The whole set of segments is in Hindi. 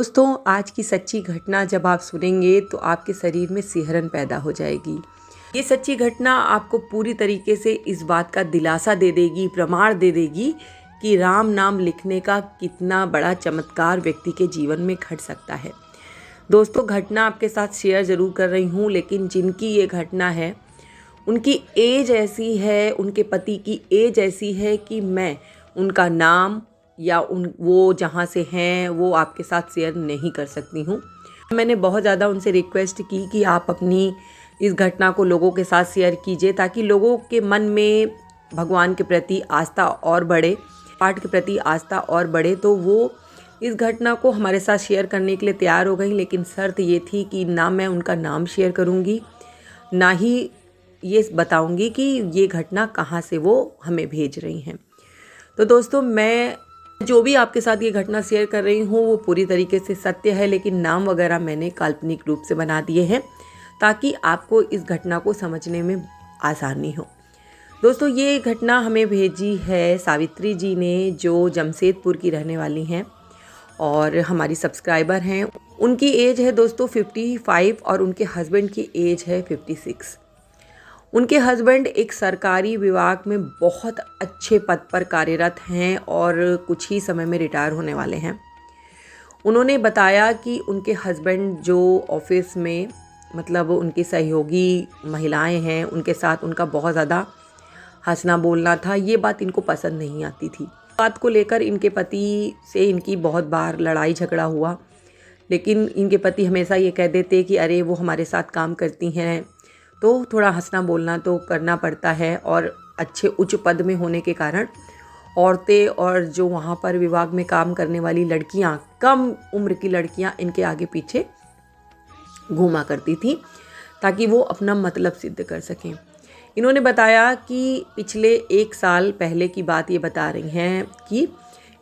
दोस्तों, आज की सच्ची घटना जब आप सुनेंगे तो आपके शरीर में सिहरन पैदा हो जाएगी। ये सच्ची घटना आपको पूरी तरीके से इस बात का दिलासा दे देगी, प्रमाण दे देगी कि राम नाम लिखने का कितना बड़ा चमत्कार व्यक्ति के जीवन में घट सकता है। दोस्तों, घटना आपके साथ शेयर ज़रूर कर रही हूँ, लेकिन जिनकी ये घटना है उनकी एज ऐसी है, उनके पति की एज ऐसी है कि मैं उनका नाम या वो जहाँ से हैं वो आपके साथ शेयर नहीं कर सकती हूँ। मैंने बहुत ज़्यादा उनसे रिक्वेस्ट की कि आप अपनी इस घटना को लोगों के साथ शेयर कीजिए, ताकि लोगों के मन में भगवान के प्रति आस्था और बढ़े, पाठ के प्रति आस्था और बढ़े। तो वो इस घटना को हमारे साथ शेयर करने के लिए तैयार हो गई, लेकिन शर्त ये थी कि ना मैं उनका नाम शेयर करूँगी, ना ही ये बताऊँगी कि ये घटना कहाँ से वो हमें भेज रही हैं। तो दोस्तों, मैं जो भी आपके साथ ये घटना शेयर कर रही हूँ वो पूरी तरीके से सत्य है, लेकिन नाम वगैरह मैंने काल्पनिक रूप से बना दिए हैं ताकि आपको इस घटना को समझने में आसानी हो। दोस्तों, ये घटना हमें भेजी है सावित्री जी ने, जो जमशेदपुर की रहने वाली हैं और हमारी सब्सक्राइबर हैं। उनकी एज है दोस्तों 55 और उनके हस्बैंड की एज है 56। उनके हस्बैंड एक सरकारी विभाग में बहुत अच्छे पद पर कार्यरत हैं और कुछ ही समय में रिटायर होने वाले हैं। उन्होंने बताया कि उनके हस्बैंड जो ऑफिस में मतलब उनकी सहयोगी महिलाएं हैं, उनके साथ उनका बहुत ज़्यादा हंसना बोलना था। ये बात इनको पसंद नहीं आती थी। बात को लेकर इनके पति से इनकी बहुत बार लड़ाई झगड़ा हुआ, लेकिन इनके पति हमेशा ये कह देते कि अरे वो हमारे साथ काम करती हैं तो थोड़ा हंसना बोलना तो करना पड़ता है, और अच्छे उच्च पद में होने के कारण औरतें और जो वहाँ पर विभाग में काम करने वाली लड़कियाँ, कम उम्र की लड़कियाँ इनके आगे पीछे घूमा करती थी ताकि वो अपना मतलब सिद्ध कर सकें। इन्होंने बताया कि पिछले 1 साल पहले की बात ये बता रही हैं कि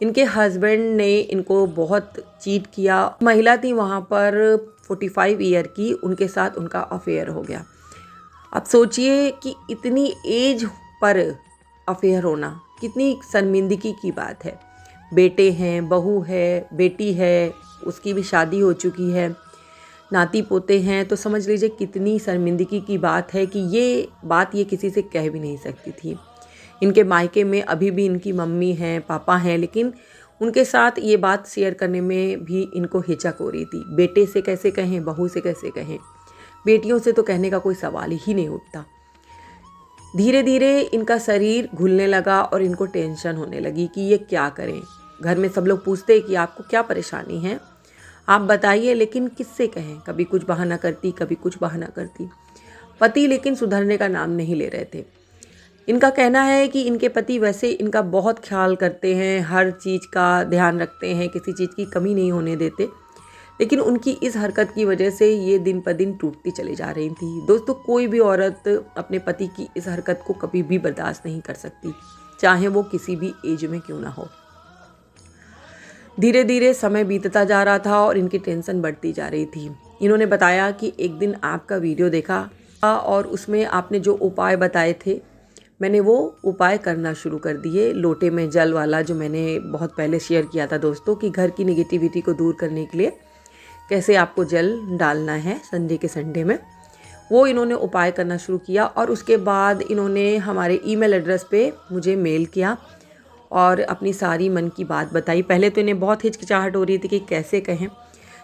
इनके हस्बैंड ने इनको बहुत चीट किया। महिला थी वहाँ पर 45 ईयर की, उनके साथ उनका अफेयर हो गया। अब सोचिए कि इतनी एज पर अफेयर होना कितनी शर्मिंदगी की बात है। बेटे हैं, बहू है, बेटी है, उसकी भी शादी हो चुकी है, नाती पोते हैं, तो समझ लीजिए कितनी शर्मिंदगी की बात है कि ये बात ये किसी से कह भी नहीं सकती थी। इनके मायके में अभी भी इनकी मम्मी हैं, पापा हैं, लेकिन उनके साथ ये बात शेयर करने में भी इनको हिचक हो रही थी। बेटे से कैसे कहें, बहू से कैसे कहें, बेटियों से तो कहने का कोई सवाल ही नहीं उठता। धीरे धीरे इनका शरीर घुलने लगा और इनको टेंशन होने लगी कि ये क्या करें। घर में सब लोग पूछते कि आपको क्या परेशानी है, आप बताइए, लेकिन किससे कहें। कभी कुछ बहाना करती, कभी कुछ बहाना करती। पति लेकिन सुधरने का नाम नहीं ले रहे थे। इनका कहना है कि इनके पति वैसे इनका बहुत ख्याल करते हैं, हर चीज़ का ध्यान रखते हैं, किसी चीज़ की कमी नहीं होने देते, लेकिन उनकी इस हरकत की वजह से ये दिन पर दिन टूटती चली जा रही थी। दोस्तों, कोई भी औरत अपने पति की इस हरकत को कभी भी बर्दाश्त नहीं कर सकती, चाहे वो किसी भी एज में क्यों ना हो। धीरे धीरे समय बीतता जा रहा था और इनकी टेंशन बढ़ती जा रही थी। इन्होंने बताया कि एक दिन आपका वीडियो देखा और उसमें आपने जो उपाय बताए थे, मैंने वो उपाय करना शुरू कर दिए। लोटे में जल वाला जो मैंने बहुत पहले शेयर किया था दोस्तों, कि घर की नेगेटिविटी को दूर करने के लिए कैसे आपको जल डालना है संडे के संडे में, वो इन्होंने उपाय करना शुरू किया। और उसके बाद इन्होंने हमारे ईमेल एड्रेस पे मुझे मेल किया और अपनी सारी मन की बात बताई। पहले तो इन्हें बहुत हिचकिचाहट हो रही थी कि कैसे कहें,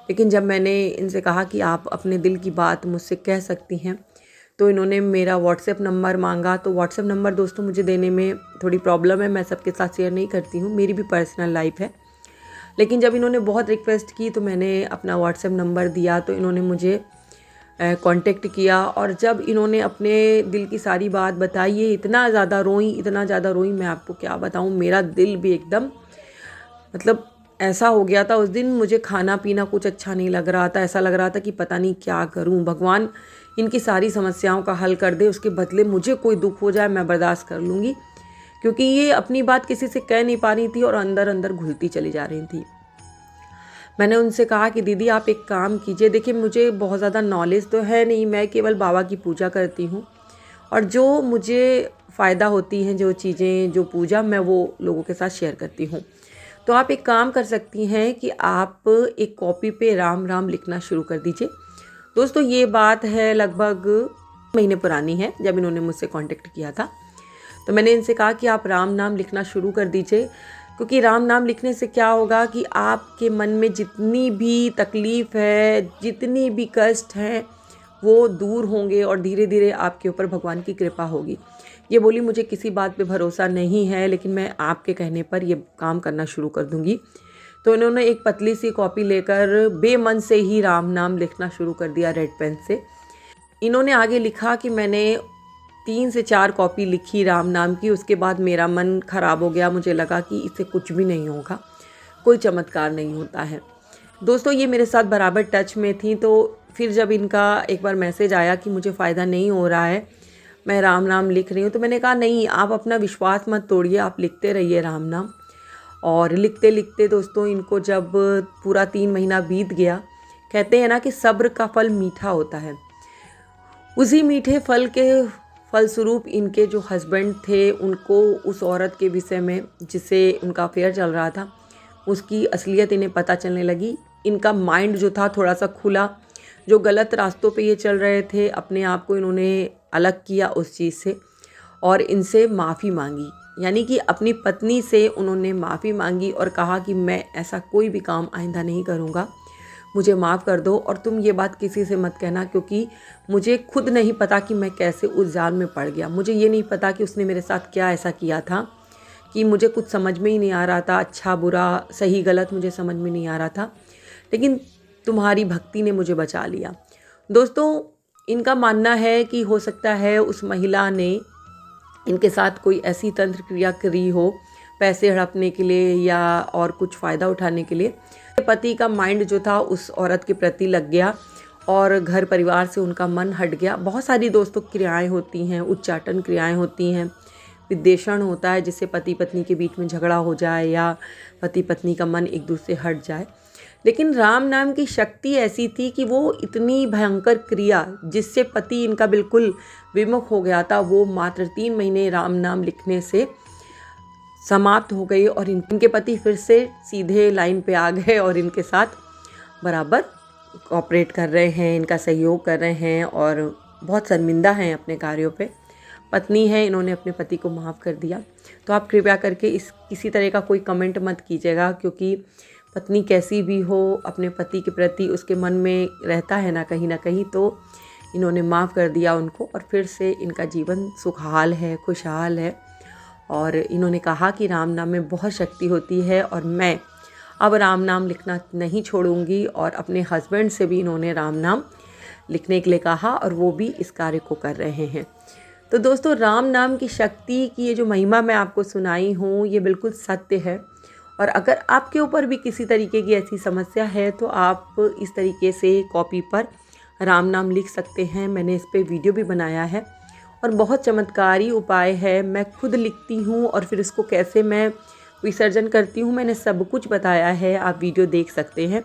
लेकिन जब मैंने इनसे कहा कि आप अपने दिल की बात मुझसे कह सकती हैं, तो इन्होंने मेरा व्हाट्सएप नंबर मांगा। तो व्हाट्सएप नंबर दोस्तों मुझे देने में थोड़ी प्रॉब्लम है, मैं सबके साथ शेयर नहीं करती हूँ, मेरी भी पर्सनल लाइफ है। लेकिन जब इन्होंने बहुत रिक्वेस्ट की तो मैंने अपना व्हाट्सएप नंबर दिया, तो इन्होंने मुझे कांटेक्ट किया। और जब इन्होंने अपने दिल की सारी बात बताई, ये इतना ज़्यादा रोई, मैं आपको क्या बताऊँ। मेरा दिल भी एकदम मतलब ऐसा हो गया था। उस दिन मुझे खाना पीना कुछ अच्छा नहीं लग रहा था, ऐसा लग रहा था कि पता नहीं क्या करूँ। भगवान इनकी सारी समस्याओं का हल कर दे, उसके बदले मुझे कोई दुख हो जाए मैं बर्दाश्त कर लूँगी, क्योंकि ये अपनी बात किसी से कह नहीं पा रही थी और अंदर अंदर घुलती चली जा रही थी। मैंने उनसे कहा कि दीदी आप एक काम कीजिए, देखिए मुझे बहुत ज़्यादा नॉलेज तो है नहीं, मैं केवल बाबा की पूजा करती हूँ और जो मुझे फ़ायदा होती हैं जो चीज़ें, जो पूजा, मैं वो लोगों के साथ शेयर करती हूँ। तो आप एक काम कर सकती हैं कि आप एक कॉपी पे राम राम लिखना शुरू कर दीजिए। दोस्तों ये बात है लगभग महीने पुरानी है, जब इन्होंने मुझसे कांटेक्ट किया था तो मैंने इनसे कहा कि आप राम नाम लिखना शुरू कर दीजिए, क्योंकि राम नाम लिखने से क्या होगा कि आपके मन में जितनी भी तकलीफ़ है, जितनी भी कष्ट हैं, वो दूर होंगे और धीरे धीरे आपके ऊपर भगवान की कृपा होगी। ये बोली मुझे किसी बात पे भरोसा नहीं है, लेकिन मैं आपके कहने पर ये काम करना शुरू कर दूँगी। तो इन्होंने एक पतली सी कॉपी लेकर बेमन से ही राम नाम लिखना शुरू कर दिया रेड पेन से। इन्होंने आगे लिखा कि मैंने 3 से 4 कॉपी लिखी राम नाम की, उसके बाद मेरा मन ख़राब हो गया, मुझे लगा कि इससे कुछ भी नहीं होगा, कोई चमत्कार नहीं होता है। दोस्तों ये मेरे साथ बराबर टच में थी, तो फिर जब इनका एक बार मैसेज आया कि मुझे फ़ायदा नहीं हो रहा है, मैं राम नाम लिख रही हूँ, तो मैंने कहा नहीं, आप अपना विश्वास मत तोड़िए, आप लिखते रहिए राम नाम। और लिखते लिखते दोस्तों इनको जब पूरा 3 महीना बीत गया, कहते हैं ना कि सब्र का फल मीठा होता है, उसी मीठे फल के फलस्वरूप इनके जो हस्बैंड थे उनको उस औरत के विषय में जिससे उनका अफेयर चल रहा था उसकी असलियत इन्हें पता चलने लगी। इनका माइंड जो था थोड़ा सा खुला, जो गलत रास्तों पे ये चल रहे थे अपने आप को इन्होंने अलग किया उस चीज़ से और इनसे माफ़ी मांगी, यानी कि अपनी पत्नी से उन्होंने माफ़ी मांगी और कहा कि मैं ऐसा कोई भी काम आइंदा नहीं करूँगा, मुझे माफ़ कर दो और तुम ये बात किसी से मत कहना, क्योंकि मुझे खुद नहीं पता कि मैं कैसे उस जाल में पड़ गया। मुझे ये नहीं पता कि उसने मेरे साथ क्या ऐसा किया था कि मुझे कुछ समझ में ही नहीं आ रहा था, अच्छा बुरा सही गलत मुझे समझ में नहीं आ रहा था, लेकिन तुम्हारी भक्ति ने मुझे बचा लिया। दोस्तों इनका मानना है कि हो सकता है उस महिला ने इनके साथ कोई ऐसी तंत्र क्रिया करी हो पैसे हड़पने के लिए या और कुछ फ़ायदा उठाने के लिए। पति का माइंड जो था उस औरत के प्रति लग गया और घर परिवार से उनका मन हट गया। बहुत सारी दोस्तों क्रियाएं होती हैं, उच्चाटन क्रियाएं होती हैं, विद्वेषण होता है जिससे पति पत्नी के बीच में झगड़ा हो जाए या पति पत्नी का मन एक दूसरे से हट जाए। लेकिन राम नाम की शक्ति ऐसी थी कि वो इतनी भयंकर क्रिया जिससे पति इनका बिल्कुल विमुख हो गया था, वो मात्र 3 महीने राम नाम लिखने से समाप्त हो गई और इनके पति फिर से सीधे लाइन पे आ गए और इनके साथ बराबर कोऑपरेट कर रहे हैं, इनका सहयोग कर रहे हैं और बहुत शर्मिंदा हैं अपने कार्यों पे। पत्नी है, इन्होंने अपने पति को माफ़ कर दिया। तो आप कृपया करके किसी तरह का कोई कमेंट मत कीजिएगा, क्योंकि पत्नी कैसी भी हो अपने पति के प्रति उसके मन में रहता है ना कहीं, तो इन्होंने माफ़ कर दिया उनको और फिर से इनका जीवन सुखहाल है, खुशहाल है। और इन्होंने कहा कि राम नाम में बहुत शक्ति होती है और मैं अब राम नाम लिखना नहीं छोड़ूंगी और अपने हस्बैंड से भी इन्होंने राम नाम लिखने के लिए कहा और वो भी इस कार्य को कर रहे हैं। तो दोस्तों राम नाम की शक्ति की ये जो महिमा मैं आपको सुनाई हूँ ये बिल्कुल सत्य है और अगर आपके ऊपर भी किसी तरीके की ऐसी समस्या है तो आप इस तरीके से कॉपी पर राम नाम लिख सकते हैं। मैंने इस पर वीडियो भी बनाया है और बहुत चमत्कारी उपाय है। मैं खुद लिखती हूँ और फिर इसको कैसे मैं विसर्जन करती हूँ मैंने सब कुछ बताया है, आप वीडियो देख सकते हैं।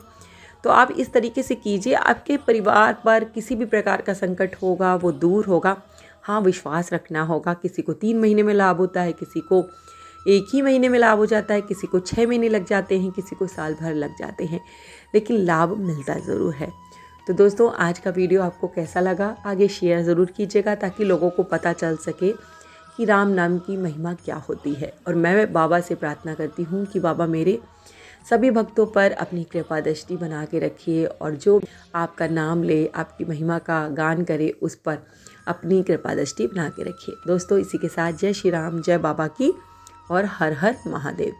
तो आप इस तरीके से कीजिए, आपके परिवार पर किसी भी प्रकार का संकट होगा वो दूर होगा। हाँ, विश्वास रखना होगा। किसी को 3 महीने में लाभ होता है, किसी को 1 ही महीने में लाभ हो जाता है, किसी को 6 महीने लग जाते हैं, किसी को साल भर लग जाते हैं, लेकिन लाभ मिलता ज़रूर है। तो दोस्तों आज का वीडियो आपको कैसा लगा आगे शेयर ज़रूर कीजिएगा ताकि लोगों को पता चल सके कि राम नाम की महिमा क्या होती है। और मैं बाबा से प्रार्थना करती हूँ कि बाबा मेरे सभी भक्तों पर अपनी कृपा दृष्टि बना के रखिए और जो आपका नाम ले, आपकी महिमा का गान करे, उस पर अपनी कृपा दृष्टि बना के रखिए। दोस्तों इसी के साथ जय श्री राम, जय बाबा की और हर हर महादेव।